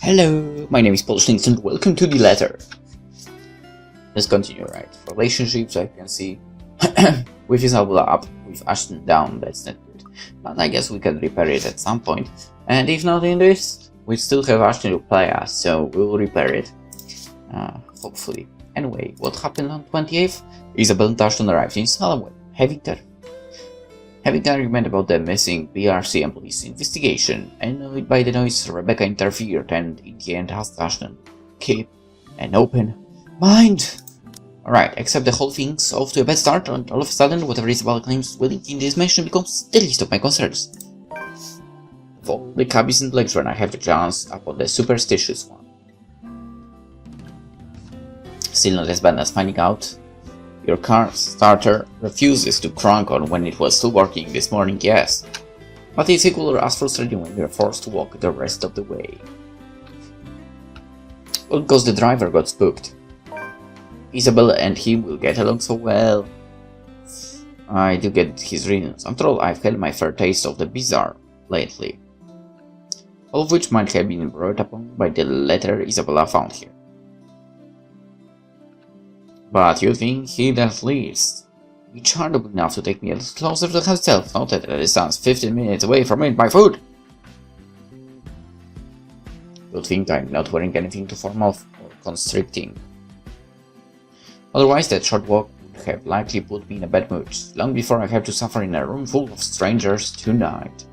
Hello, my name is PolishLynx and welcome to the letter. Let's continue, right? Relationships, I can see. With Isabella up, with Ashton down, that's not good. But I guess we can repair it at some point. And if not in this, we still have Ashton to play us, so we will repair it. Hopefully. Anyway, what happened on 28th? Isabel and Ashton arrived in Salomon, having an argument about the missing BRC and police investigation. Annoyed by the noise, Rebecca interfered and in the end asked Ashton, "Keep an open mind." Alright, except the whole thing's off to a bad start, and all of a sudden, whatever Isabel claims willing in this mission becomes the least of my concerns. Of all the cabbies in Blacksburn, I have the chance upon the superstitious one. Still not as bad as finding out your car starter refuses to crank on when it was still working this morning, yes. But it's equal or as frustrating when you're forced to walk the rest of the way. Well, because the driver got spooked. Isabella and him will get along so well. I do get his reasons. After all, I've had my fair taste of the bizarre lately. All of which might have been brought upon by the letter Isabella found here. But you think he'd at least be charitable enough to take me a little closer to himself, not at a distance 15 minutes away from it by foot? You'd think I'm not wearing anything too formal or constricting. Otherwise, that short walk would have likely put me in a bad mood, long before I have to suffer in a room full of strangers tonight.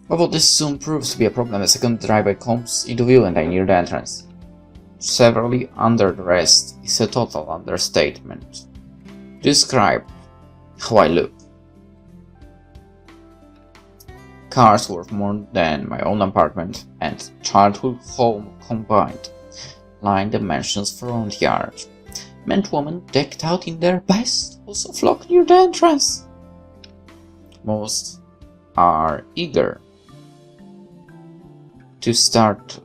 Although this soon proves to be a problem, the second driveway comes into view and I near the entrance. Severely underdressed is a total understatement. Describe how I look. Cars worth more than my own apartment and childhood home combined line the mansion's front yard. Men and women decked out in their best also flock near the entrance. Most are eager to start,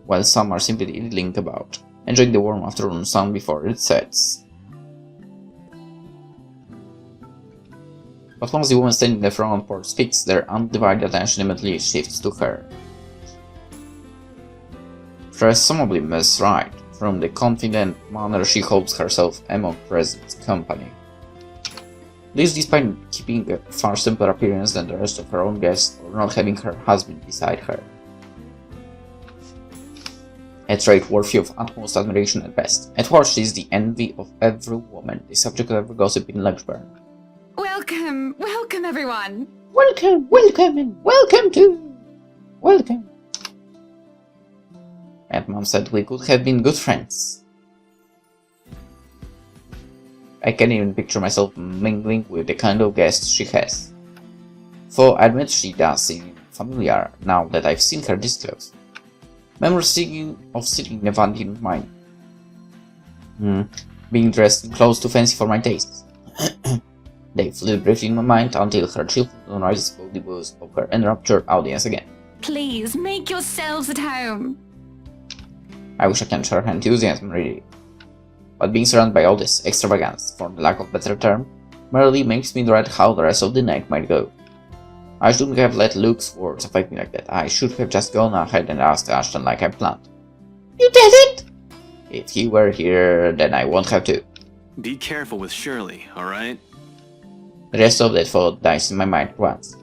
while some are simply idling about, enjoying the warm afternoon sun before it sets. But once the woman standing in the front porch speaks, their undivided attention immediately shifts to her. Presumably Miss Wright, from the confident manner she holds herself among present company. This despite keeping a far simpler appearance than the rest of her own guests or not having her husband beside her. A trait worthy of utmost admiration at best. At worst, she is the envy of every woman, the subject of every gossip in Blacksburn. Welcome, welcome everyone! Welcome, and welcome to... Welcome. And Mom said we could have been good friends. I can't even picture myself mingling with the kind of guests she has. For I admit she does seem familiar now that I've seen her this close. Memories of sitting in a van in mine. Being dressed in clothes too fancy for my tastes. They flew briefly in my mind until her cheerful noises spoke the booze of her enraptured audience again. Please, make yourselves at home. I wish I can share her enthusiasm really. But being surrounded by all this extravagance, for the lack of a better term, merely makes me dread how the rest of the night might go. I shouldn't have let Luke's words affect me like that. I should have just gone ahead and asked Ashton like I planned. You did it! If he were here, then I won't have to. Be careful with Shirley, alright? The rest of that thought dies in my mind at once.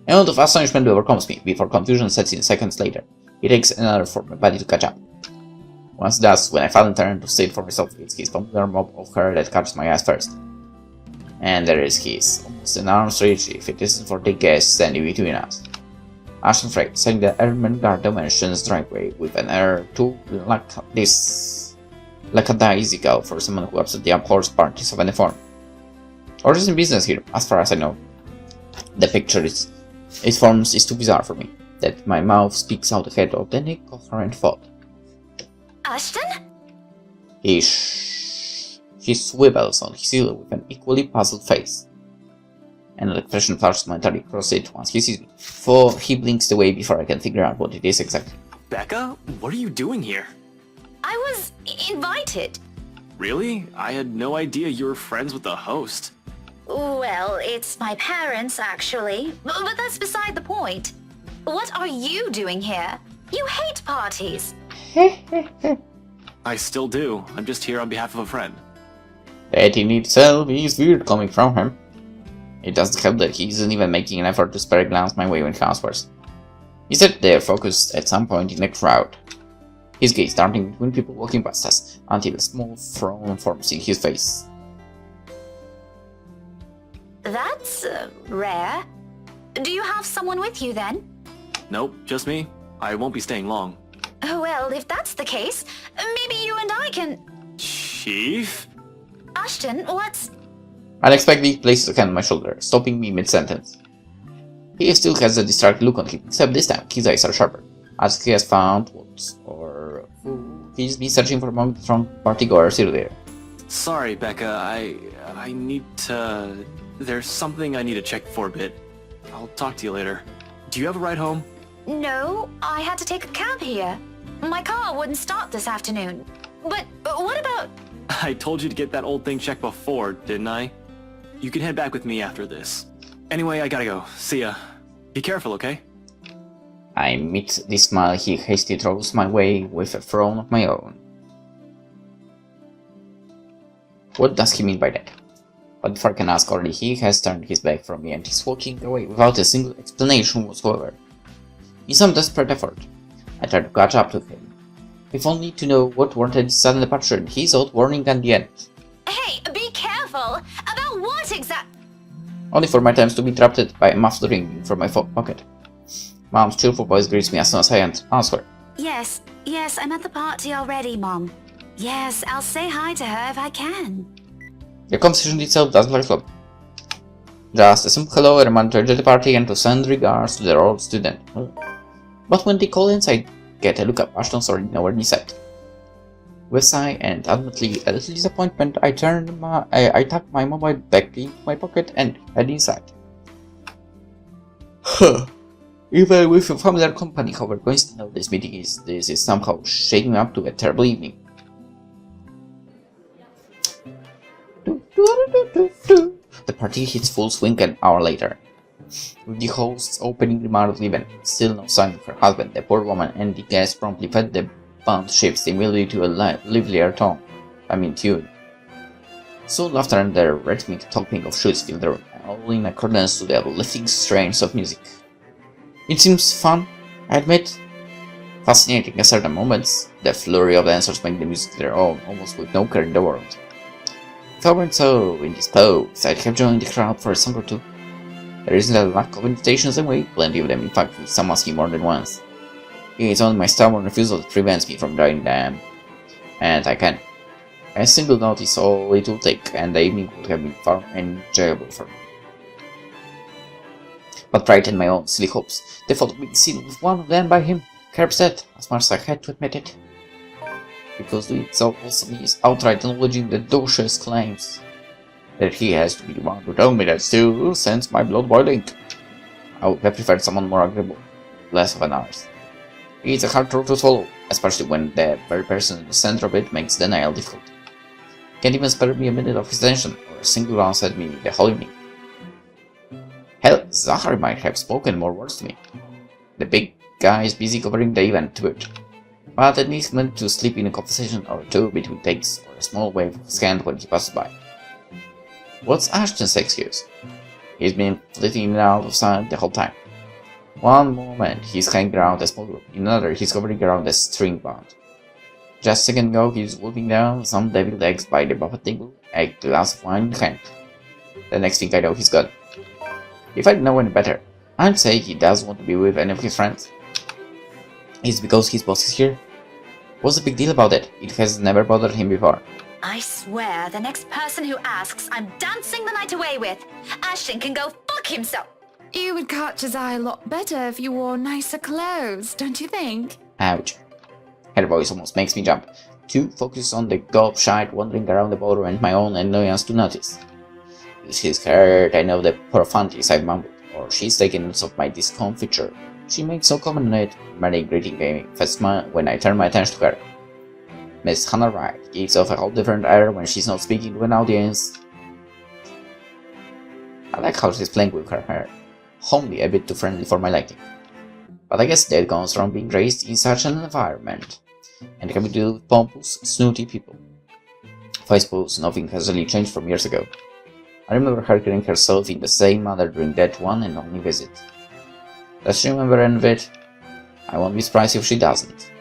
A moment of astonishment overcomes me, before confusion sets in seconds later. It takes another for my body to catch up. Once it does, when I finally turn to see it for myself, it's his familiar mob of her that catches my eyes first. And there is his, almost an arm's reach if it isn't for the guests standing between us. Ashton Frey, setting the Ermengarde Mansion's driveway with an air too lackadaisical for someone who absolutely abhors parties of any form. Or is in business here, as far as I know. The picture it forms is too bizarre for me, that my mouth speaks out ahead of any coherent thought. Ashton? He swivels on his heel with an equally puzzled face. An expression flashes momentarily across it once he sees me, for he blinks away before I can figure out what it is exactly. Becca, what are you doing here? I was invited. Really? I had no idea you were friends with the host. Well, it's my parents, actually. But that's beside the point. What are you doing here? You hate parties. I still do. I'm just here on behalf of a friend. That in itself is weird coming from him. It doesn't help that he isn't even making an effort to spare a glance my way when he answers. He sat there focused at some point in the crowd, his gaze darting between people walking past us until a small frown forms in his face. That's rare. Do you have someone with you then? Nope, just me. I won't be staying long. Well, if that's the case, maybe you and I can... Chief? Ashton, what's... Unexpectedly, he places a hand on my shoulder, stopping me mid-sentence. He still has a distracted look on him, except this time his eyes are sharper, as he has found what or who he's been searching for among the strong partygoers earlier. Sorry, Becca. I need to... There's something I need to check for a bit. I'll talk to you later. Do you have a ride home? No, I had to take a cab here. My car wouldn't start this afternoon. But what about... I told you to get that old thing checked before, didn't I? You can head back with me after this. Anyway, I gotta go. See ya. Be careful, okay? I meet the smile he hastily throws my way with a frown of my own. What does he mean by that? But before I can ask, already he has turned his back from me and is walking away without a single explanation whatsoever. In some desperate effort, I try to catch up to him, if only to know what warranted his sudden departure and his old warning at the end. Hey, be careful! About what Only for my times to be interrupted by a muffled ringing from my pocket. Mom's cheerful voice greets me as soon as I answer. Yes, I'm at the party already, Mom. Yes, I'll say hi to her if I can. The conversation itself doesn't like flop. Just a simple hello, a reminder to enjoy the party and to send regards to their old student. But when they call inside, get a look up Ashton's already nowhere near sight. With a sigh and admittedly a little disappointment, I tuck my mobile back into my pocket and head inside. Even with a familiar company, however, coincidental this meeting is, this is somehow shaping up to a terrible evening. The party hits full swing an hour later, with the host's opening remark of the event. Still no sign of her husband, the poor woman and the guests promptly fed the band shifts immediately to a livelier tune. Soon laughter and the rhythmic topping of shoes filled the room, all in accordance to the uplifting strains of music. It seems fun, I admit. Fascinating at certain moments, the flurry of dancers make the music their own, almost with no care in the world. If I weren't so indisposed, I'd have joined the crowd for a song or two. There isn't a lack of invitations anyway, plenty of them in fact, with some asking more than once. It's only my stubborn refusal that prevents me from joining them, and I can. A single note is all it will take, and the evening would have been far more enjoyable for me. But pride and my own silly hopes, the thought of being seen with one of them by him, curbs that, as much as I had to admit it. Because doing so also means outright acknowledging the douche's claims that he has to be the one to tell me that still sends my blood boiling. I would have preferred someone more agreeable, less of an arse. It's a hard road to swallow, especially when the very person in the center of it makes denial difficult. Can't even spare me a minute of his attention, or a single glance at me the whole evening. Hell, Zachary might have spoken more words to me. The big guy is busy covering the event to it, but at least meant to slip in a conversation or two between takes, or a small wave of his hand when he passes by. What's Ashton's excuse? He's been flitting in and out of sight the whole time. One moment he's hanging around a small group, in another he's hovering around a string band. Just a second ago he's wolfing down some deviled eggs by the buffet table, a glass of wine in hand. The next thing I know he's gone. If I didn't know any better, I'd say he doesn't want to be with any of his friends. Is it because his boss is here? What's the big deal about it? It has never bothered him before. I swear, the next person who asks, I'm dancing the night away with. Ashton can go fuck himself. You would catch his eye a lot better if you wore nicer clothes, don't you think? Ouch. Her voice almost makes me jump. Too focused on the gobshite wandering around the ballroom and my own annoyance to notice. If she's hurt, I know the profanities I've mumbled, or she's taken notice of my discomfiture. She makes so common on it, merely greeting a fast smile when I turn my attention to her. Miss Hannah Wright gives off a whole different air when she's not speaking to an audience. I like how she's playing with her hair, homely, a bit too friendly for my liking. But I guess that comes from being raised in such an environment, and having to deal with pompous, snooty people. I suppose nothing has really changed from years ago. I remember her carrying herself in the same manner during that one and only visit. Does she remember any of it? I won't be surprised if she doesn't.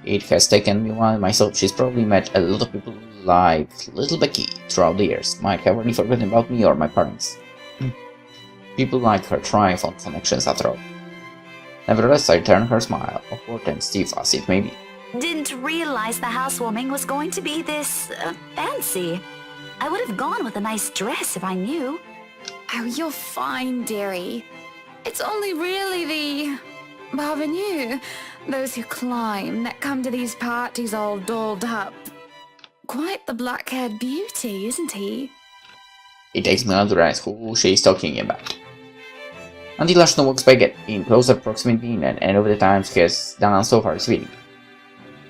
It has taken me a while myself. She's probably met a lot of people like little Becky throughout the years. Might have already forgotten about me or my parents. People like her thrive on connections after all. Nevertheless, I returned her smile, awkward and stiff as it may be. Didn't realize the housewarming was going to be this fancy. I would have gone with a nice dress if I knew. Oh, you're fine, dearie. It's only really the parvenus, those who climb, that come to these parties all dolled up. Quite the black-haired beauty, isn't he? It takes me to realize who she is talking about. Until Ashton walks by again, in closer proximity and any of the times he has done so far is winning.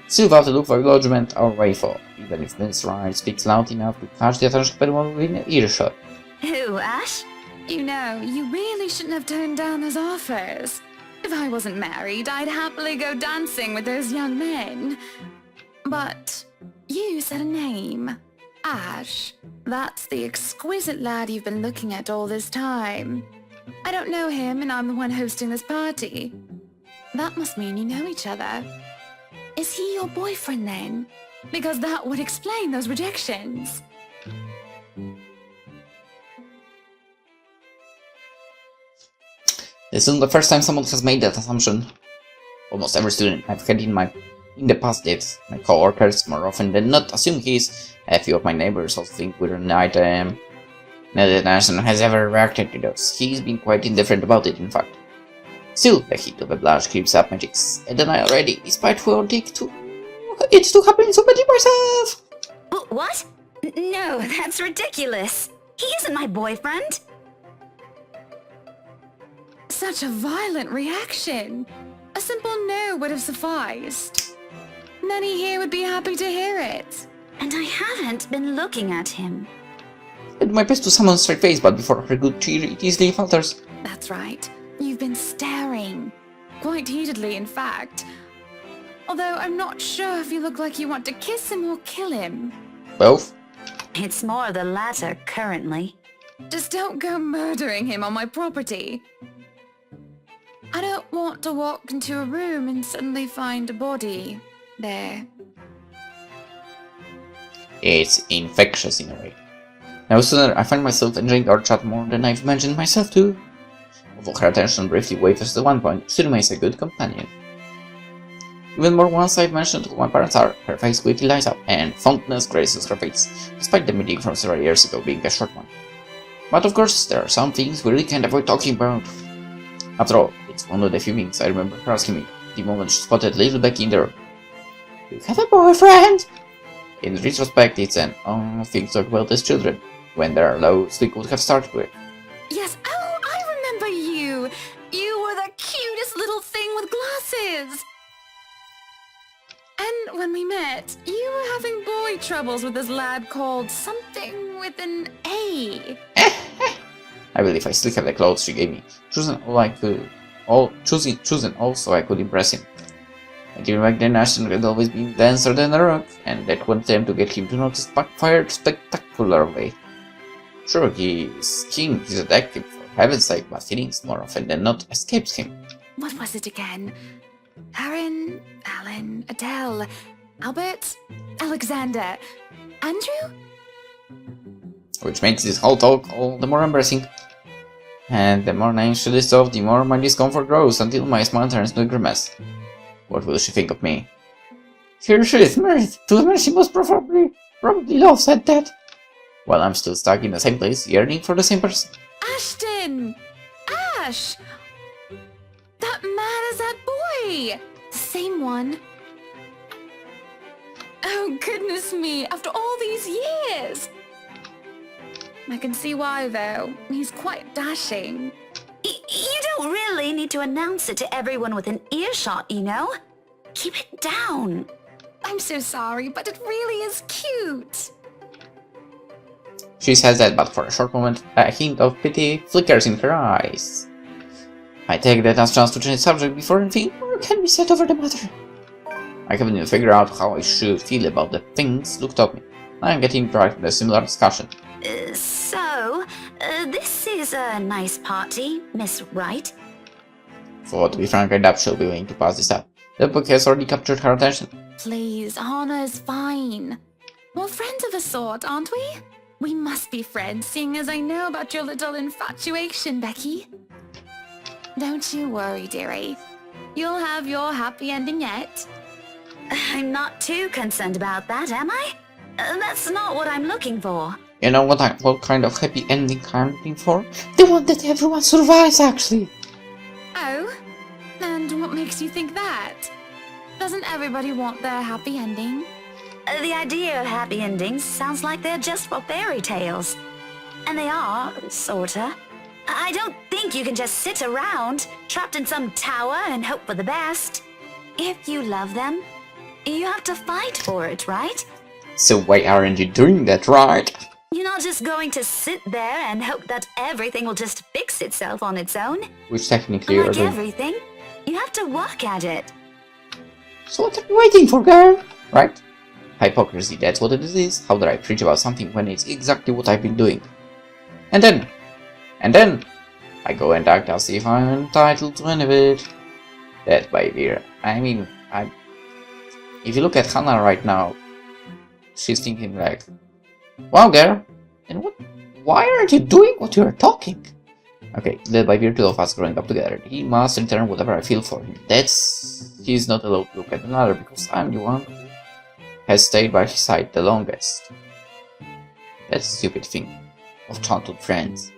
Still without a look for acknowledgement or wayfall, even if Miss Wright speaks loud enough to catch the attention of anyone within earshot. Who, Ash? You know, you really shouldn't have turned down those offers. If I wasn't married, I'd happily go dancing with those young men. But you said a name. Ash. That's the exquisite lad you've been looking at all this time. I don't know him, and I'm the one hosting this party. That must mean you know each other. Is he your boyfriend then? Because that would explain those rejections. This isn't the first time someone has made that assumption. Almost every student I've had in the past did. My coworkers, more often than not, assume he is. A few of my neighbors also think we're an item. Neither Ashton has ever reacted to those. He's been quite indifferent about it, in fact. Still, the heat of the blush creeps up my cheeks, and then I already, despite who I'll take to it to happen so much myself. What? No, that's ridiculous. He isn't my boyfriend. Such a violent reaction. A simple no would have sufficed. Many here would be happy to hear it. And I haven't been looking at him. I do my best to summon a straight face, but before her good cheer, it easily falters. That's right. You've been staring. Quite heatedly, in fact. Although I'm not sure if you look like you want to kiss him or kill him. Both? It's more the latter currently. Just don't go murdering him on my property. I don't want to walk into a room and suddenly find a body there. It's infectious in a way. No sooner I find myself enjoying our chat more than I've imagined myself to. Although her attention briefly wavers at one point, she remains a good companion. Even more once I've mentioned who my parents are, her face quickly lights up, and fondness graces her face, despite the meeting from several years ago being a short one. But of course, there are some things we really can't avoid talking about. After all, it's one of the few things I remember her asking me the moment she spotted little Becky in the room. You have a boyfriend? In retrospect, it's an thing to talk about as children, when there are loads we could have started with. Yes, oh, I remember you! You were the cutest little thing with glasses! And when we met, you were having boy troubles with this lad called something with an A. I believe I still have the clothes she gave me, choosing also I could impress him. Until back then, Ashton had always been denser than a rock, and that one attempt to get him to notice backfired spectacularly. Sure, he's keen, he's a detective, for heaven's sake, but feelings more often than not escapes him. What was it again? Aaron, Alan, Adele, Albert, Alexander, Andrew? Which makes this whole talk all the more embarrassing. And the more names she lists off, the more my discomfort grows until my smile turns to a grimace. What will she think of me? Here she is married to a man she most probably loves at that. While I'm still stuck in the same place, yearning for the same person. Ashton! Ash! That man is that boy! The same one. Oh, goodness me, after all these years! I can see why, though. He's quite dashing. You don't really need to announce it to everyone within earshot, you know? Keep it down. I'm so sorry, but it really is cute. She says that, but for a short moment, a hint of pity flickers in her eyes. I take that as a chance to change subject before anything more can be said over the matter. I haven't even figured out how I should feel about the things Luke taught me. I am getting dragged in a similar discussion. This is a nice party, Miss Wright. For to be frank, I doubt she'll be willing to pass this up. The book has already captured her attention. Please, Anna's fine. We're friends of a sort, aren't we? We must be friends, seeing as I know about your little infatuation, Becky. Don't you worry, dearie. You'll have your happy ending yet. I'm not too concerned about that, am I? That's not what I'm looking for. You know what kind of happy ending I'm looking for? The one that everyone survives, actually. Oh? And what makes you think that? Doesn't everybody want their happy ending? The idea of happy endings sounds like they're just for fairy tales. And they are, sorta. I don't think you can just sit around, trapped in some tower and hope for the best. If you love them, you have to fight for it, right? So why aren't you doing that, right? You're not just going to sit there and hope that everything will just fix itself on its own. Which technically you're Like doing. everything, you have to work at it. So what are you waiting for, girl? Right? Hypocrisy, that's what it is. How did I preach about something when it's exactly what I've been doing? And then, I go and act as if I'm entitled to any of it. That behavior. I mean, if you look at Hannah right now, she's thinking like, wow, girl, and why aren't you doing what you're talking? Okay, led by virtue of us growing up together, he must return whatever I feel for him. He's not allowed to look at another because I'm the one who has stayed by his side the longest. That's a stupid thing of childhood friends.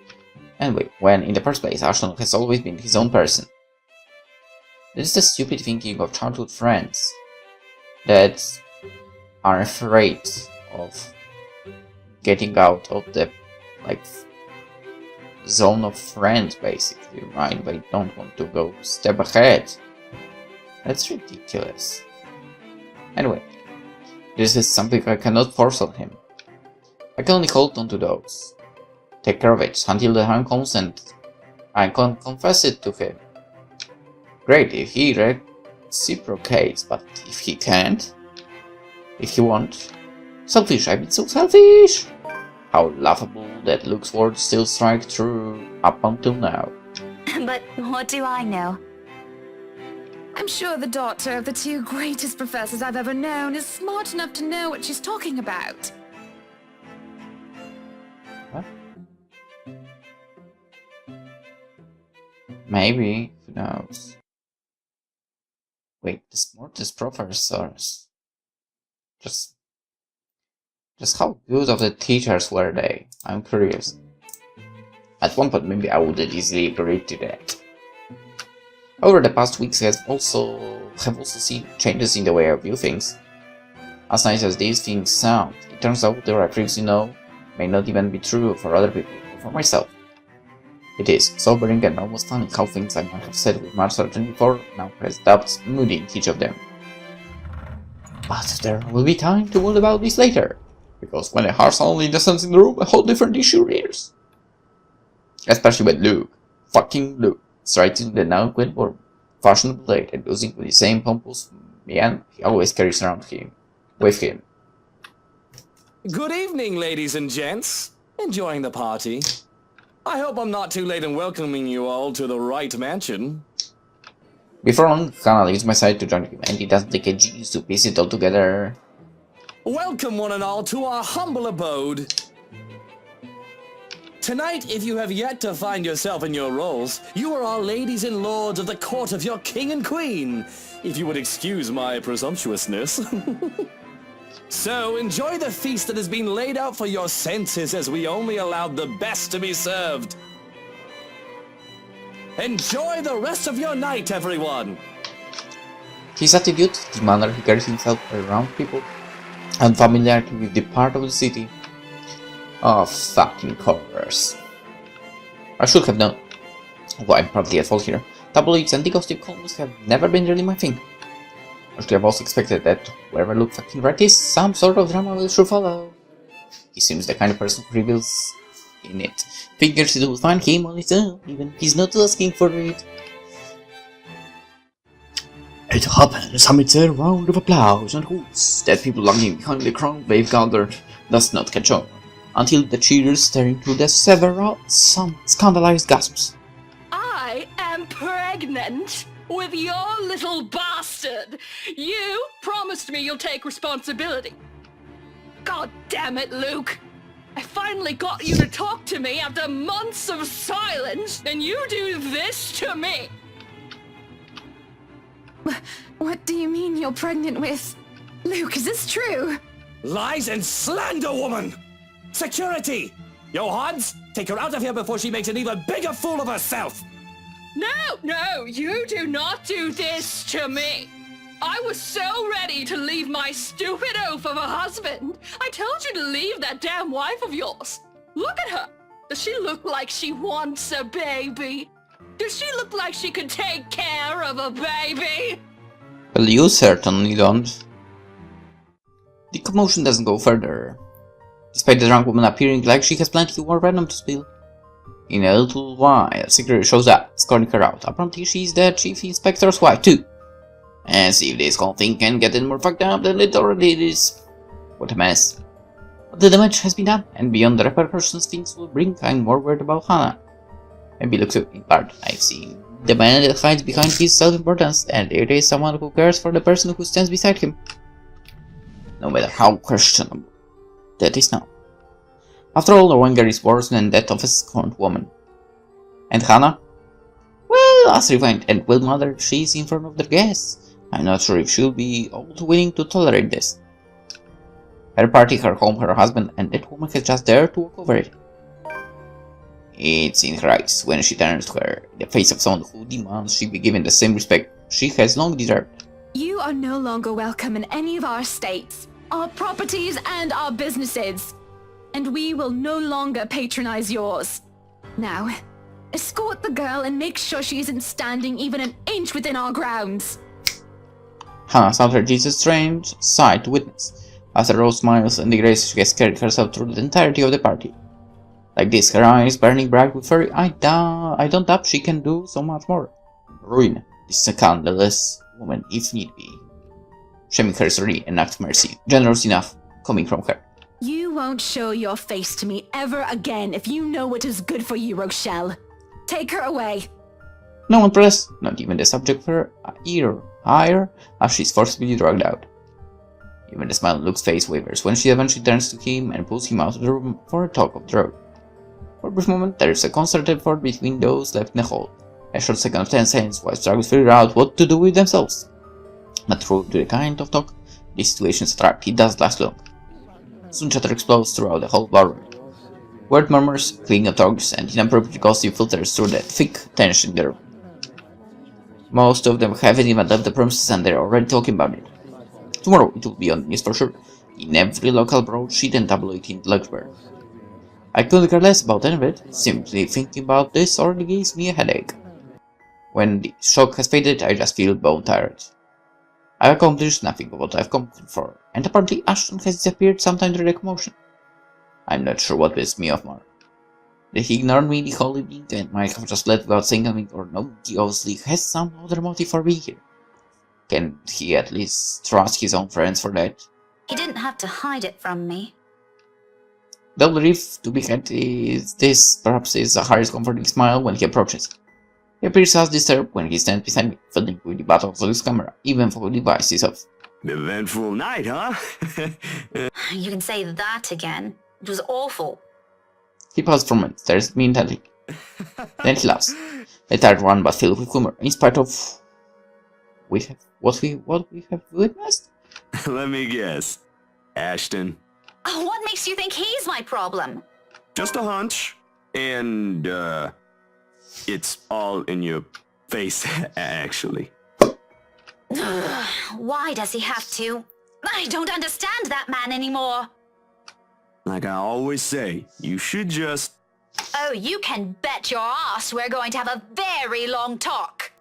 Anyway, when in the first place Ashton has always been his own person. This is the stupid thinking of childhood friends that are afraid of getting out of the zone of friends, basically, right? They don't want to go step ahead. That's ridiculous. Anyway, this is something I cannot force on him. I can only hold on to those. Take care of it until the time comes and I can confess it to him. Great if he reciprocates, but if he can't, if he won't, selfish, I've been so selfish! How laughable that Luke's words still strike true up until now. But what do I know? I'm sure the daughter of the two greatest professors I've ever known is smart enough to know what she's talking about. What? Maybe, who knows? Wait, the smartest professors. Just how good of the teachers were they? I'm curious. At one point, maybe I would easily agree to that. Over the past weeks, I have also seen changes in the way I view things. As nice as these things sound, it turns out what I previously know may not even be true for other people or for myself. It is sobering and almost funny how things I might have said with much certainty before now has doubts moody in each of them. But there will be time to mull about this later, because when a heart only descends in the room, a whole different issue rears. Especially when Luke, fucking Luke, striking the now quite more fashionable blade and using with the same pompous man he always carries around with him. Good evening, ladies and gents. Enjoying the party? I hope I'm not too late in welcoming you all to the right mansion. Before long, Hannah leaves my side to join him, and it doesn't take a genius to piece it all together. Welcome one and all to our humble abode. Tonight, if you have yet to find yourself in your roles, you are our ladies and lords of the court of your king and queen, if you would excuse my presumptuousness. So, enjoy the feast that has been laid out for your senses as we only allowed the best to be served. Enjoy the rest of your night, everyone! His attitude, the manner he carries himself around people, and familiarity with the part of the city. Oh, fucking horrors. I should have known. Well, I'm partly at fault here. Tabloids and the gossip columns have never been really my thing. I should have also expected that wherever Luke fucking Wright is, some sort of drama will sure follow. He seems the kind of person who reveals in it. Figures it will find him on its own, even if he's not asking for it. It happens amidst a round of applause and hoots that people longing behind the crowd they've gathered does not catch on, until the cheers turn into the several scandalized gasps. I am pregnant with your little bastard. You promised me you'll take responsibility. God damn it, Luke. I finally got you to talk to me after months of silence, and you do this to me. What do you mean you're pregnant with? Luke, is this true? Lies and slander, woman! Security! Johannes, take her out of here before she makes an even bigger fool of herself! No, you do not do this to me. I was so ready to leave my stupid oaf of a husband. I told you to leave that damn wife of yours. Look at her. Does she look like she wants a baby? Does she look like she could take care of a baby? Well, you certainly don't. The commotion doesn't go further, despite the drunk woman appearing like she has plenty more venom to spill. In a little while, security shows up, escorting her out. Apparently she's the chief inspector's wife too. And see if this whole thing can get any more fucked up than it already is. What a mess. But the damage has been done, and beyond the repercussions things will bring, I'm more worried about Hannah. Maybe look too, in part. I've seen the man that hides behind his self-importance, and it is someone who cares for the person who stands beside him. No matter how questionable that is now. After all, no anger is worse than that of a scorned woman. And Hannah? Well, as refined and well-mothered she is in front of the guests, I'm not sure if she'll be all too willing to tolerate this. Her party, her home, her husband, and that woman has just dared to walk over it. It's in her eyes when she turns to her, the face of someone who demands she be given the same respect she has long deserved. You are no longer welcome in any of our states, our properties, and our businesses. And we will no longer patronize yours. Now, escort the girl and make sure she isn't standing even an inch within our grounds. Hannah found her Jesus strange sight to witness. After Rose smiles and the grace she has carried herself through the entirety of the party. Like this, her eyes burning bright with fury, I don't doubt she can do so much more. Ruin this scandalous woman if need be. Shaming her is really an act of mercy, generous enough, coming from her. You won't show your face to me ever again if you know what is good for you, Rochelle. Take her away. No one pressed, not even the subject of her ire, as she's forcibly dragged out. Even the smile on Luke's face wavers when she eventually turns to him and pulls him out of the room for a talk of the road. For a brief moment, there is a concerted effort between those left in the hall. A short second of 10 seconds while struggles figure out what to do with themselves. But through the kind of talk this situation is trapped, it does last long. Soon chatter explodes throughout the whole ballroom. Word murmurs, clicking of tongues, and inappropriate gossip filters through the thick tension in the room. Most of them haven't even left the premises and they're already talking about it. Tomorrow it will be on the news for sure, in every local broadsheet and tabloid in Luxembourg. I couldn't care less about any of it, simply thinking about this already gives me a headache. When the shock has faded, I just feel bone tired. I've accomplished nothing of what I've come for, and apparently Ashton has disappeared sometime during the commotion. I'm not sure what pissed me off more. Did he ignore me the whole evening and might have just left without saying anything, or no, he obviously has some other motive for being here. Can he at least trust his own friends for that? He didn't have to hide it from me. The relief to be had is this, perhaps, is Harry's comforting smile when he approaches. He appears as disturbed when he stands beside me, fiddling with the battles of his camera, even for the device itself. Eventful night, huh? You can say that again. It was awful. He paused for a moment, stares at me intently. Then he laughs, a tired one but filled with humor, in spite of what we have witnessed. Let me guess. Ashton. Oh, what makes you think he's my problem? Just a hunch. And, it's all in your face, actually. Why does he have to? I don't understand that man anymore. Like I always say, you should just... Oh, you can bet your ass we're going to have a very long talk.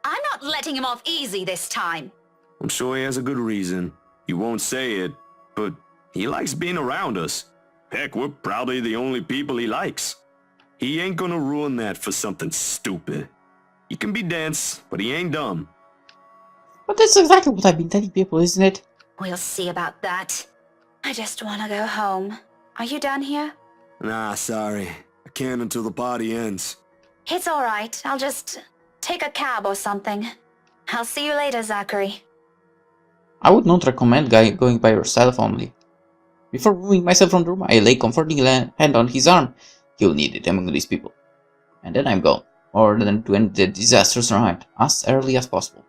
I'm not letting him off easy this time. I'm sure he has a good reason. He won't say it, but he likes being around us. Heck, we're probably the only people he likes. He ain't gonna ruin that for something stupid. He can be dense, but he ain't dumb. But that's exactly what I've been telling people, isn't it? We'll see about that. I just want to go home. Are you done here? Nah, sorry. I can't until the party ends. It's all right. I'll just take a cab or something. I'll see you later, Zachary. I would not recommend going by yourself only. Before moving myself from the room, I lay comforting hand on his arm. You'll need it among these people. And then I'm gone, or than to end the disastrous ride, as early as possible.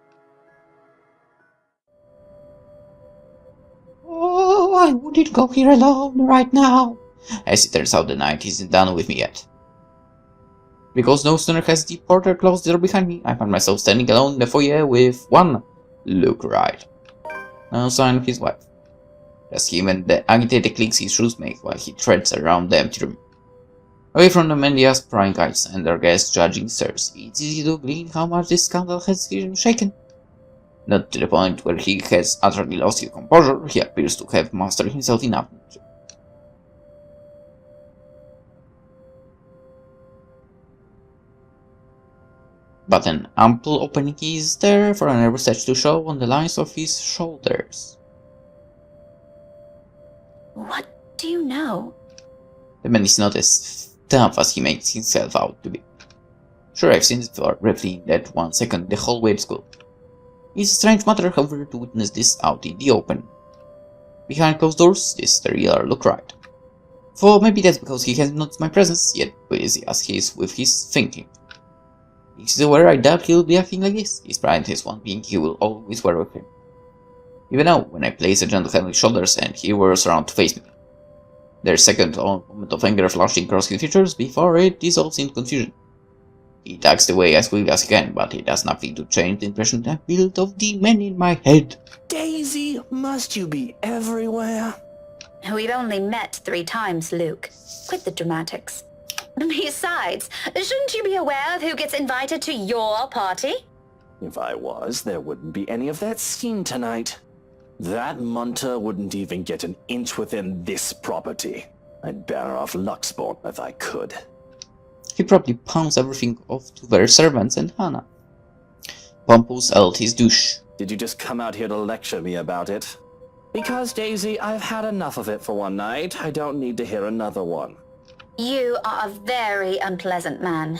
Oh, I wouldn't go here alone right now. As it turns out, the night isn't done with me yet. Because no sooner has the porter closed the door behind me, I find myself standing alone in the foyer with one look right. No sign of his wife. Just him and the agitated clicks his shoes make while he treads around the empty room. Away from the Mendia's prying eyes and their guests' judging stares, it's easy to glean how much this scandal has him shaken. Not to the point where he has utterly lost his composure, he appears to have mastered himself enough. But an ample opening is there for a nervous edge to show on the lines of his shoulders. What do you know? The man is not as tough as he makes himself out to be. Sure, I've seen it for briefly in that 1 second the whole way to school. It's a strange matter, however, to witness this out in the open. Behind closed doors, this is the real look right. For maybe that's because he hasn't noticed my presence, yet busy as he is with his thinking. If he's aware, I doubt he'll be acting like this. His pride is one thing he will always wear with him. Even now, when I place a gentle hand on his shoulders and he whirls around to face me. There's a second moment of anger flashing across his features before it dissolves in confusion. He tucks away as quickly as he can, but he does nothing to change the impression I've built of the man in my head. Daisy, must you be everywhere? We've only met 3 times, Luke. Quit the dramatics. Besides, shouldn't you be aware of who gets invited to your party? If I was, there wouldn't be any of that scene tonight. That munter wouldn't even get an inch within this property. I'd bear off Luxborn if I could. He probably pawns everything off to their servants and Hannah. Pompous held his douche. Did you just come out here to lecture me about it? Because, Daisy, I've had enough of it for one night. I don't need to hear another one. You are a very unpleasant man.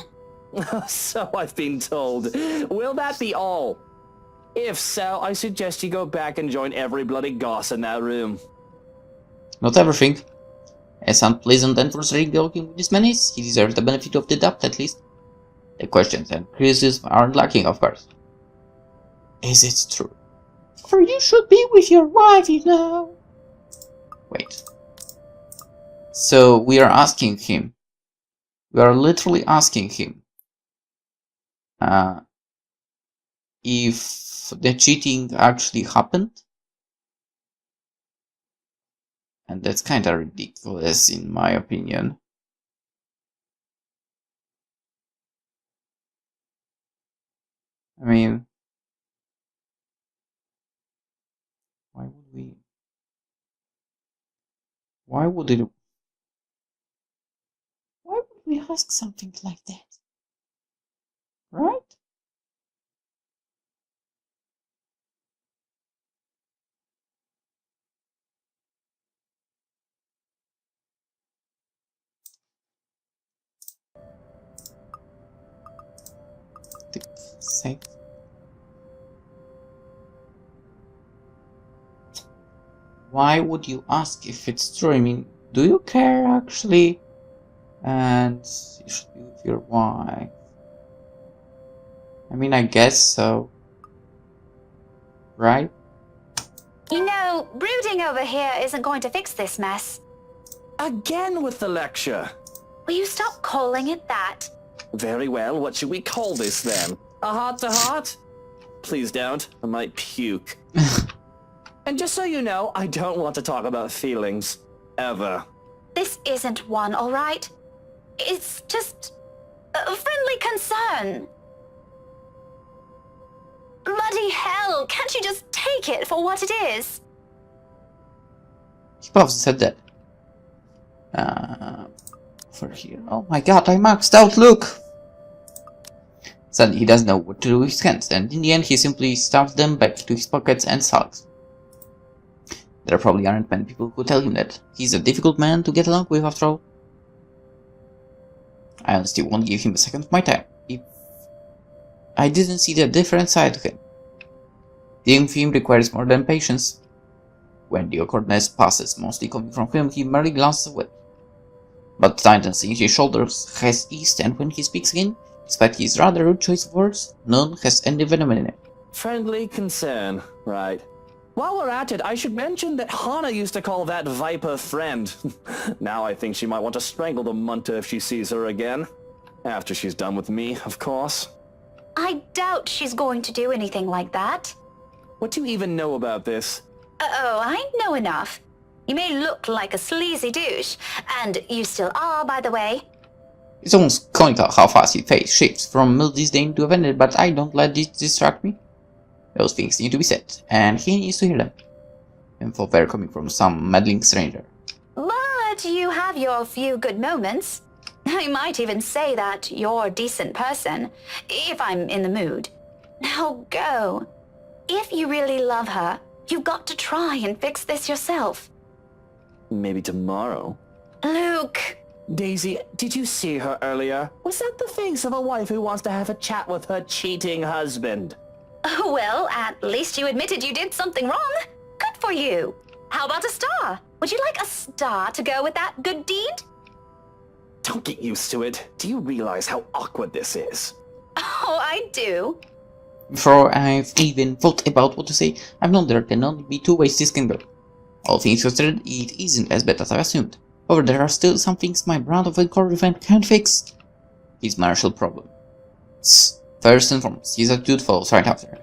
So I've been told. Will that be all? If so, I suggest you go back and join every bloody goss in that room. Not everything. As unpleasant and frustrating looking with this man is, he deserves the benefit of the doubt at least. The questions and criticism aren't lacking, of course. Is it true? For you should be with your wife, you know. Wait. So we are asking him. We are literally asking him if the cheating actually happened. And that's kind of ridiculous in my opinion. I mean, why would we ask something like that? Right? Sake. Why would you ask if it's true? I mean, do you care actually? And you should be with your wife. I mean, I guess so. Right? You know, brooding over here isn't going to fix this mess. Again with the lecture. Will you stop calling it that? Very well, what should we call this then? A heart-to-heart? Please don't, I might puke. And just so you know, I don't want to talk about feelings. Ever. This isn't one, all right? It's just a friendly concern. Bloody hell, can't you just take it for what it is? He probably said that. For here. Oh my god, I maxed out, look! Suddenly he doesn't know what to do with his hands, and in the end he simply stuffs them back to his pockets and sulks. There probably aren't many people who tell him that. He's a difficult man to get along with after all. I honestly won't give him a second of my time if I didn't see the different side to him. Dealing with him requires more than patience. When the awkwardness passes, mostly coming from him, he merely glances away. But the tightness in his shoulders has eased, and when he speaks again, despite his rather rude choice of words, none has any venom in it. Friendly concern, right. While we're at it, I should mention that Hana used to call that Viper friend. Now I think she might want to strangle the Munta if she sees her again. After she's done with me, of course. I doubt she's going to do anything like that. What do you even know about this? Oh, I know enough. You may look like a sleazy douche, and you still are, by the way. It's almost comical how fast his face shifts from mild disdain to offended, but I don't let this distract me. Those things need to be said, and he needs to hear them. And for they're coming from some meddling stranger. But you have your few good moments. I might even say that you're a decent person, if I'm in the mood. Now go. If you really love her, you've got to try and fix this yourself. Maybe tomorrow. Luke! Daisy, did you see her earlier? Was that the face of a wife who wants to have a chat with her cheating husband? Oh, well, at least you admitted you did something wrong. Good for you. How about a star? Would you like a star to go with that good deed? Don't get used to it. Do you realize how awkward this is? Oh, I do. Before I've even thought about what to say, I've known there can only be two ways this can go. All things considered, it isn't as bad as I assumed. However, there are still some things my brand of encouragement can't fix. His martial problem. First and foremost, his attitude follows right after.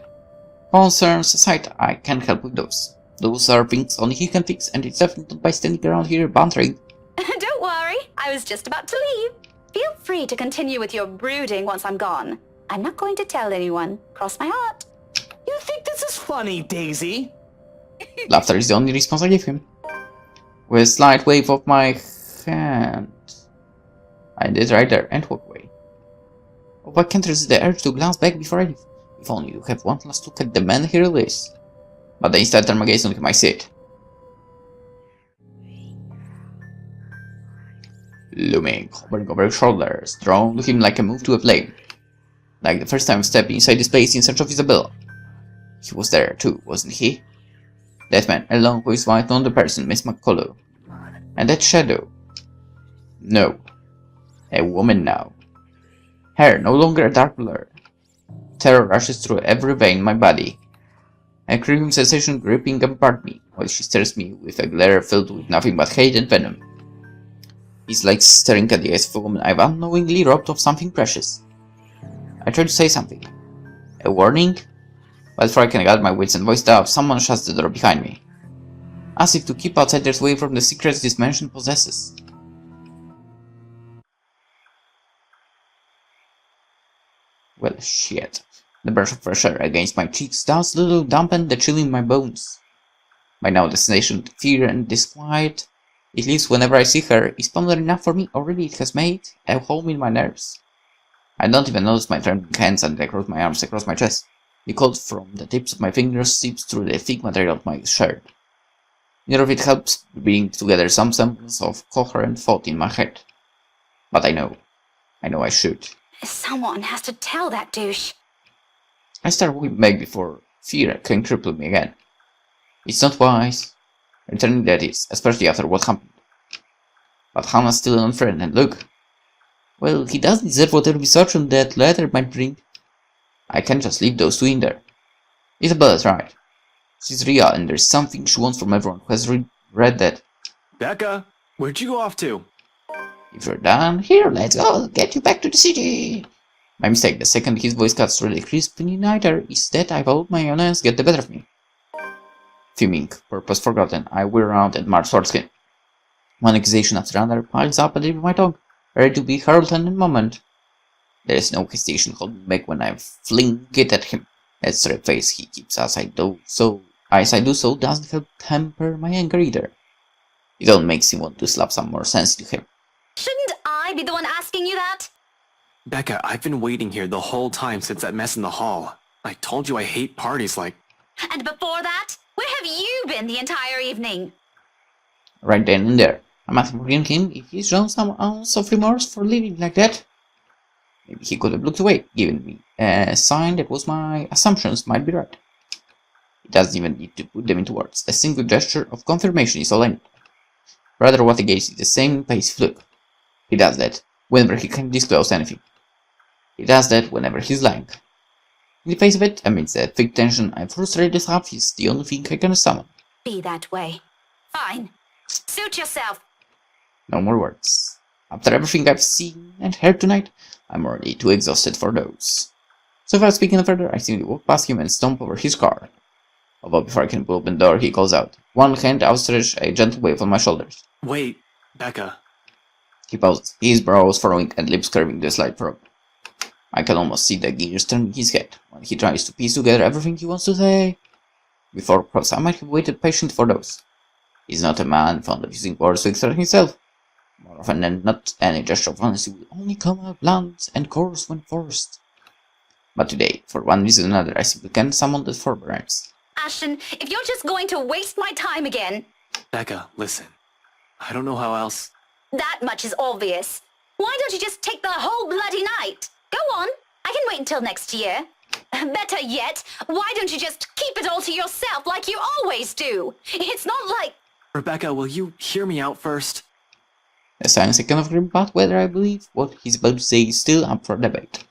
Concerns aside, I can't help with those. Those are things only he can fix, and it's definitely not by standing around here bantering. Don't worry, I was just about to leave. Feel free to continue with your brooding once I'm gone. I'm not going to tell anyone. Cross my heart. You think this is funny, Daisy? Laughter is the only response I give him. With a slight wave of my hand, I did right there and walk away. Oh, I can't resist the urge to glance back before I leave. If only you have one last look at the man he really is. But I instead turn my gaze on him, I see it. Looming, hovering over his shoulders, drawn to him like a move to a flame. Like the first time stepping inside this place in search of Isabella. He was there too, wasn't he? That man, along with his wife, not the person, Miss McCullough. And that shadow. No. A woman now. Hair no longer a dark blur. Terror rushes through every vein in my body. A creeping sensation gripping apart me, while she stares me with a glare filled with nothing but hate and venom. It's like staring at the eyes of a woman I've unknowingly robbed of something precious. I try to say something. A warning? But before I can gather my wits and voice it out, someone shuts the door behind me. As if to keep outsiders away from the secrets this mansion possesses. Well, shit. The burst of fresh air against my cheeks does a little dampen the chill in my bones. By now the sensation of fear and disquiet, it lives whenever I see her, is familiar enough for me already it has made a home in my nerves. I don't even notice my trembling hands and I cross my arms across my chest. The cold from the tips of my fingers seeps through the thick material of my shirt. Neither of it helps bring together some semblance of coherent thought in my head. But I know I should. Someone has to tell that douche. I start walking back before fear can cripple me again. It's not wise. Returning that is, especially after what happened. But Hannah's still an unfriend, and look. Well, he does deserve whatever misfortune that letter might bring. I can't just leave those two in there. Isabella's right. She's real, and there's something she wants from everyone who has read that. Becca, where'd you go off to? If you're done, here, let's go, I'll get you back to the city. My mistake, the second his voice cuts really crisp and uniter, is that I've allowed my annoyance get the better of me. Fuming, purpose forgotten, I whir around and march towards him. One accusation after another piles up at the tip of my tongue, ready to be hurled in a moment. There is no hesitation holding back when I fling it at him. That straight face he keeps as I do so doesn't help temper my anger either. It only makes him want to slap some more sense to him. Shouldn't I be the one asking you that? Becca, I've been waiting here the whole time since that mess in the hall. I told you I hate parties like... And before that, where have you been the entire evening? Right then and there, I must have forgiven him if he's shown some ounce of remorse for living like that. Maybe he could have looked away, given me a sign that was my assumptions might be right. He doesn't even need to put them into words. A single gesture of confirmation is all I need. Rather, what he gazes is the same passive look. He does that whenever he can disclose anything. He does that whenever he's lying. In the face of it, amidst the thick tension and frustrated half is the only thing I can summon. Be that way. Fine. Suit yourself. No more words. After everything I've seen and heard tonight, I'm already too exhausted for those. So without speaking further, I simply walk past him and stomp over his car. Although before I can pull open the door, he calls out. One hand outstretched, a gentle wave on my shoulders. Wait, Becca. He pauses, his brows furrowing and lips curving to a slight frown. I can almost see the gears turning his head when he tries to piece together everything he wants to say. Before, perhaps I might have waited patient for those. He's not a man fond of using words to exert himself. More often than not, any gesture of honesty will only come out blunt and coarse when forced. But today, for one reason or another, I simply can't summon the forbearance. Ashton, if you're just going to waste my time again... Becca, listen. I don't know how else... That much is obvious. Why don't you just take the whole bloody night? Go on. I can wait until next year. Better yet, why don't you just keep it all to yourself like you always do? It's not like... Rebecca, will you hear me out first? A silent second of rebut whether I believe what he's about to say is still up for debate.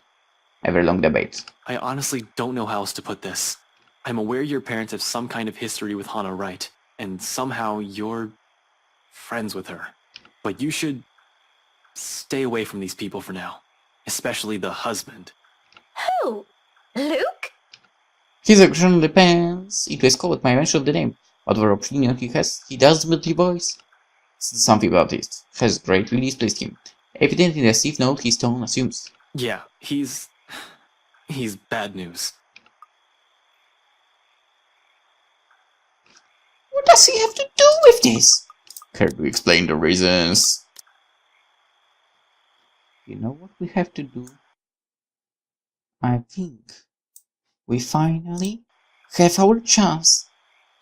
A very long debate. I honestly don't know how else to put this. I'm aware your parents have some kind of history with Hannah Wright, and somehow you're friends with her. But you should stay away from these people for now. Especially the husband. Who? Luke? His action depends. It was called my mention of the name. Whatever opinion he has, he does multi voice. Something about it has greatly displeased him. Evidently, the stiff note his tone assumes. Yeah, he's bad news. What does he have to do with this? Care to explain the reasons? You know what we have to do? I think we finally have our chance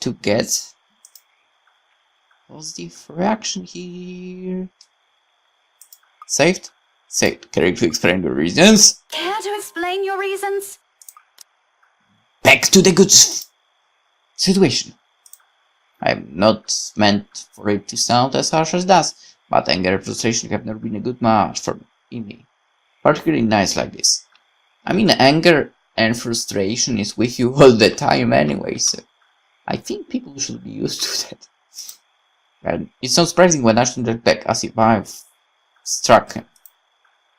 to get positive reaction here. Saved? Saved. Care to explain the reasons? Care to explain your reasons? Back to the good situation. I'm not meant for it to sound as harsh as that, but anger and frustration have never been a good match for me, particularly in nights like this. I mean, anger and frustration is with you all the time anyway, so I think people should be used to that. And it's not surprising when Ashton looked back as if I've struck him.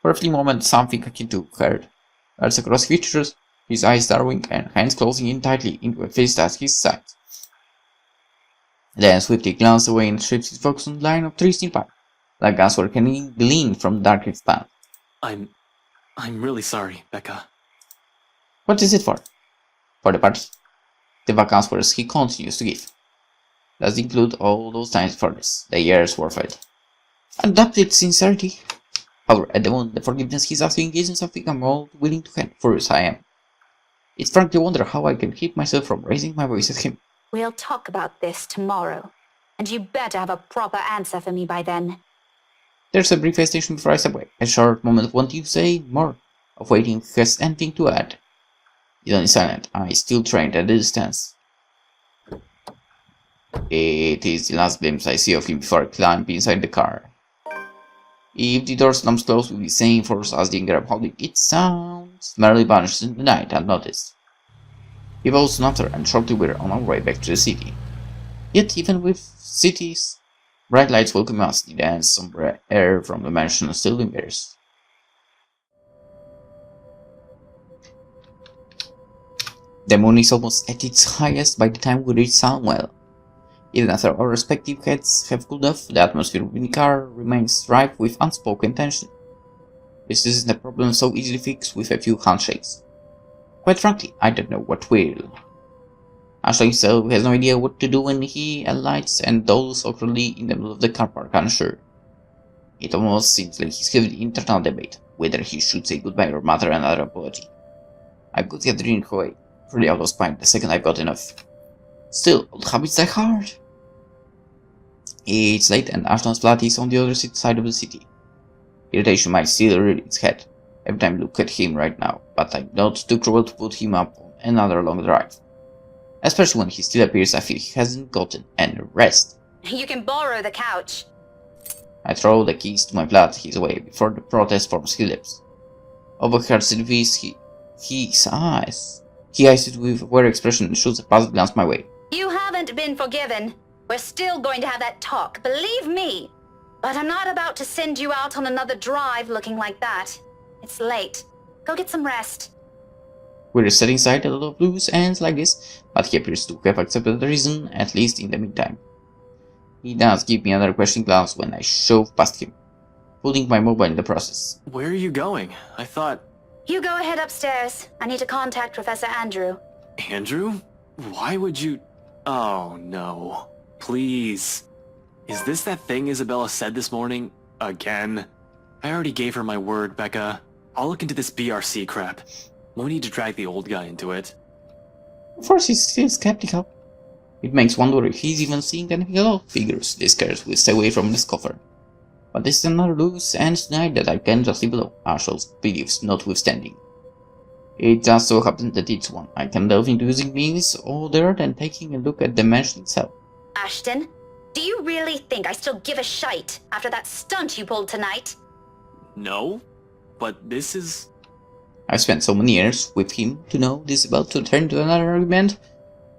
For a fleeting moment, something akin to occurred. As across features, his eyes narrowing and hands closing in tightly into a fist at his side. Then swiftly glanced away and shifted his focus on the line of trees nearby, like guns were can gleam from the dark expanse. I'm really sorry, Becca. What is it for? For the party. The vague answers he continues to give. Does include all those times for this. The years worth it. Undoubted sincerity. However, at the moment, the forgiveness he's asking isn't something I'm all willing to hand, furious I am. It's frankly wonder how I can keep myself from raising my voice at him. We'll talk about this tomorrow. And you better have a proper answer for me by then. There's a brief hesitation before I step away. A short moment of wanting to say more, of waiting if he has anything to add. He's only silent, eyes still trained at a distance. It is the last glimpse I see of him before I climb inside the car. If the door slams closed with the same force as the anger I'm holding, its sound merely vanishes in the night unnoticed. He vows soon after, and shortly we're on our way back to the city. Yet even with cities, bright lights welcome us, the dense, somber air from the mansion still lingers. The moon is almost at its highest by the time we reach Sunwell. Even after our respective heads have cooled off, the atmosphere within the car remains rife with unspoken tension. This isn't a problem so easily fixed with a few handshakes. Quite frankly, I don't know what will. Ashley himself has no idea what to do when he alights and dawdles awkwardly in the middle of the car park unsure. It almost seems like he's having internal debate, whether he should say goodbye or mutter another apology. I could get drink away. Really out of spite the second I got enough. Still, old habits die hard. It's late and Ashton's flat is on the other side of the city. Irritation might still rear its head every time I look at him right now, but I'm not too cruel to put him up on another long drive. Especially when he still appears I feel he hasn't gotten any rest. You can borrow the couch. I throw the keys to my flat his way before the protest forms his lips. Overheard Sylvie's his eyes. He eyes it with a weary expression and shoots a puzzled glance my way. You haven't been forgiven. We're still going to have that talk, believe me. But I'm not about to send you out on another drive looking like that. It's late. Go get some rest. We're setting aside a lot of loose ends like this, but he appears to have accepted the reason, at least in the meantime. He does give me another questioning glance when I shove past him, pulling my mobile in the process. Where are you going? I thought... You go ahead upstairs. I need to contact Professor Andrew. Andrew? Why would you... Oh, no. Please. Is this that thing Isabella said this morning? Again? I already gave her my word, Becca. I'll look into this BRC crap. No need to drag the old guy into it. Of course he's still skeptical. It makes one wonder if he's even seeing anything at all. Figures this curse will stay away from this coffer. But this is another loose end tonight that I can just leave alone, Arshall's beliefs notwithstanding. It just so happens that it's one I can delve into using means other than taking a look at the mansion itself. Ashton, do you really think I still give a shite after that stunt you pulled tonight? No, but this is... I've spent so many years with him to know this is about to turn to another argument.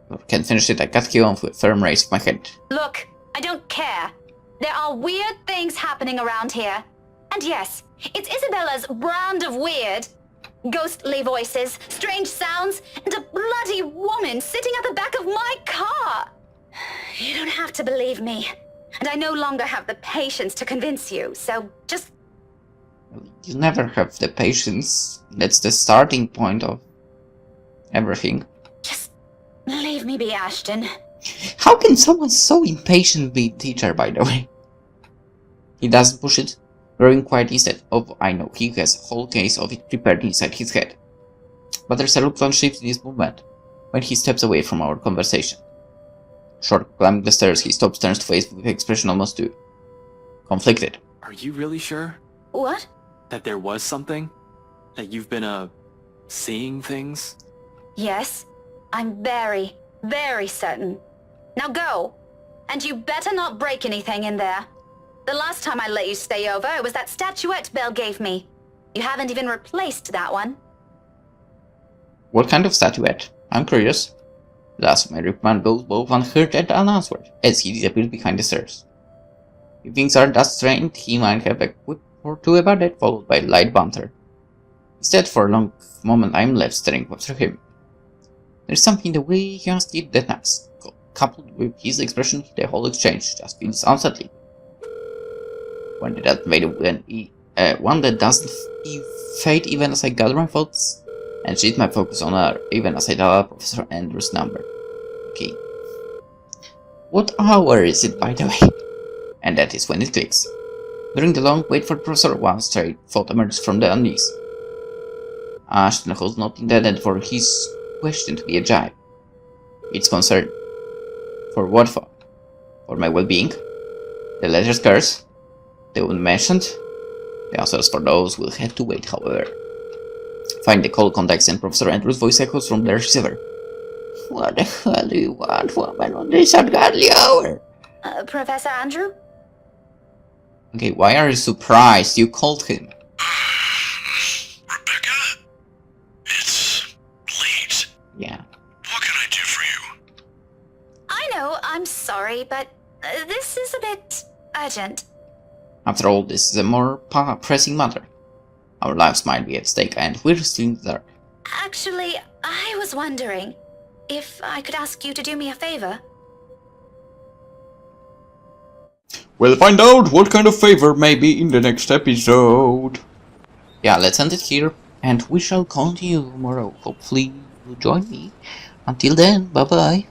If I can't finish it, I cut him off with a firm raise of my head. Look, I don't care. There are weird things happening around here. And yes, it's Isabella's brand of weird. Ghostly voices, strange sounds, and a bloody woman sitting at the back of my car. You don't have to believe me. And I no longer have the patience to convince you, so just... You never have the patience. That's the starting point of everything. Just leave me be, Ashton. How can someone so impatient be a teacher, by the way? He doesn't push it, growing quiet instead of I know he has a whole case of it prepared inside his head. But there's a reluctant shift in his movement when he steps away from our conversation. Short climbing the stairs, he stops, turns to face with an expression almost too conflicted. Are you really sure? What? That there was something? That you've been, seeing things? Yes, I'm very, very certain. Now go. And you better not break anything in there. The last time I let you stay over, it was that statuette Belle gave me. You haven't even replaced that one. What kind of statuette? I'm curious. Last my reprimand goes both unheard and unanswered, as he disappears behind the stairs. If things are that strange, he might have a quip or two about it, followed by light banter. Instead, for a long moment, I'm left staring after him. There's something in the way he asked it that next, coupled with his expression, the whole exchange just feels unsettling. One that made one that doesn't fade even as I gather my thoughts and shift my focus on her, even as I dial Professor Andrew's number. Okay. What hour is it, by the way? And that is when it clicks. During the long wait for Professor, one straight thought emerges from the unease. Ashton holds not intended for his question to be a jibe. It's concern. For what for? For my well-being? The letter's curse? The one mentioned? The answers for those will have to wait, however. Find the call contacts and Professor Andrew's voice echoes from the receiver. What the hell do you want, woman, on this ungodly hour? Professor Andrew? Okay, why are you surprised you called him? Rebecca? It's late. Yeah. What can I do for you? I know, I'm sorry, but this is a bit urgent. After all, this is a more pressing matter. Our lives might be at stake and we're still in the dark. Actually, I was wondering if I could ask you to do me a favor. We'll find out what kind of favor may be in the next episode. Yeah, let's end it here, and we shall continue tomorrow. Hopefully you'll join me. Until then, bye bye.